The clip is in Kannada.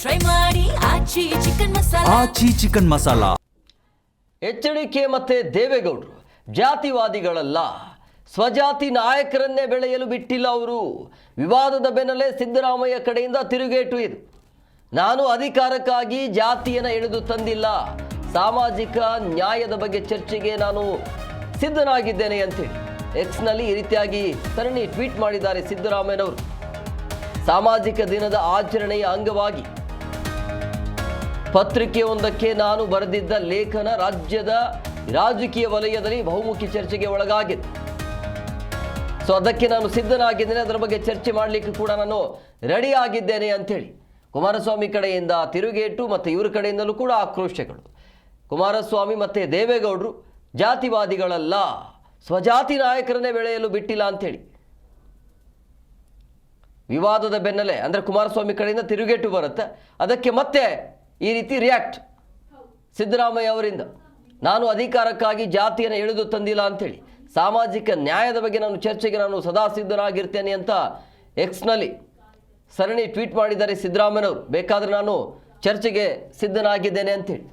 ಟ್ರೈ ಮಾಡಿ ಆಚಿ ಚಿಕನ್ ಮಸಾಲಾ. ಆಚಿ ಚಿಕನ್ ಮಸಾಲಾ. ಎಚ್.ಡಿ.ಕೆ ಮತ್ತೆ ದೇವೇಗೌಡರು ಜಾತಿವಾದಿಗಳಲ್ಲ, ಸ್ವಜಾತಿ ನಾಯಕರನ್ನೇ ಬೆಳೆಯಲು ಬಿಟ್ಟಿಲ್ಲ ಅವರು. ವಿವಾದದ ಬೆನ್ನಲ್ಲೇ ಸಿದ್ದರಾಮಯ್ಯ ಕಡೆಯಿಂದ ತಿರುಗೇಟು ಇದು. ನಾನು ಅಧಿಕಾರಕ್ಕಾಗಿ ಜಾತಿಯನ್ನು ಎಳೆದು ತಂದಿಲ್ಲ, ಸಾಮಾಜಿಕ ನ್ಯಾಯದ ಬಗ್ಗೆ ಚರ್ಚೆಗೆ ನಾನು ಸಿದ್ಧನಾಗಿದ್ದೇನೆ ಅಂತೇಳಿ ಎಕ್ಸ್ನಲ್ಲಿ ಈ ರೀತಿಯಾಗಿ ಸರಣಿ ಟ್ವೀಟ್ ಮಾಡಿದ್ದಾರೆ ಸಿದ್ದರಾಮಯ್ಯನವರು. ಸಾಮಾಜಿಕ ದಿನದ ಆಚರಣೆಯ ಅಂಗವಾಗಿ ಪತ್ರಿಕೆಯೊಂದಕ್ಕೆ ನಾನು ಬರೆದಿದ್ದ ಲೇಖನ ರಾಜ್ಯದ ರಾಜಕೀಯ ವಲಯದಲ್ಲಿ ಬಹುಮುಖಿ ಚರ್ಚೆಗೆ ಒಳಗಾಗಿದೆ. ಸೊ ಅದಕ್ಕೆ ನಾನು ಸಿದ್ಧನಾಗಿದ್ದೇನೆ, ಅದರ ಬಗ್ಗೆ ಚರ್ಚೆ ಮಾಡಲಿಕ್ಕೆ ಕೂಡ ನಾನು ರೆಡಿ ಆಗಿದ್ದೇನೆ ಅಂಥೇಳಿ ಕುಮಾರಸ್ವಾಮಿ ಕಡೆಯಿಂದ ತಿರುಗೇಟು ಮತ್ತು ಇವರ ಕಡೆಯಿಂದಲೂ ಕೂಡ ಆಕ್ರೋಶಗಳು. ಕುಮಾರಸ್ವಾಮಿ ಮತ್ತು ದೇವೇಗೌಡರು ಜಾತಿವಾದಿಗಳಲ್ಲ, ಸ್ವಜಾತಿ ನಾಯಕರನ್ನೇ ಬೆಳೆಯಲು ಬಿಟ್ಟಿಲ್ಲ ಅಂಥೇಳಿ ವಿವಾದದ ಬೆನ್ನಲ್ಲೇ ಅಂದರೆ ಕುಮಾರಸ್ವಾಮಿ ಕಡೆಯಿಂದ ತಿರುಗೇಟು ಬರುತ್ತೆ, ಅದಕ್ಕೆ ಮತ್ತೆ ಈ ರೀತಿ ರಿಯಾಕ್ಟ್ ಸಿದ್ದರಾಮಯ್ಯ ಅವರಿಂದ. ನಾನು ಅಧಿಕಾರಕ್ಕಾಗಿ ಜಾತಿಯನ್ನು ಎಳೆದು ತಂದಿಲ್ಲ ಅಂಥೇಳಿ, ಸಾಮಾಜಿಕ ನ್ಯಾಯದ ಬಗ್ಗೆ ನಾನು ಚರ್ಚೆಗೆ ನಾನು ಸದಾ ಸಿದ್ಧನಾಗಿರ್ತೇನೆ ಅಂತ ಎಕ್ಸ್ನಲ್ಲಿ ಸರಣಿ ಟ್ವೀಟ್ ಮಾಡಿದ್ದಾರೆ ಸಿದ್ದರಾಮಯ್ಯನವರು. ಬೇಕಾದರೆ ನಾನು ಚರ್ಚೆಗೆ ಸಿದ್ಧನಾಗಿದ್ದೇನೆ ಅಂತೇಳಿ.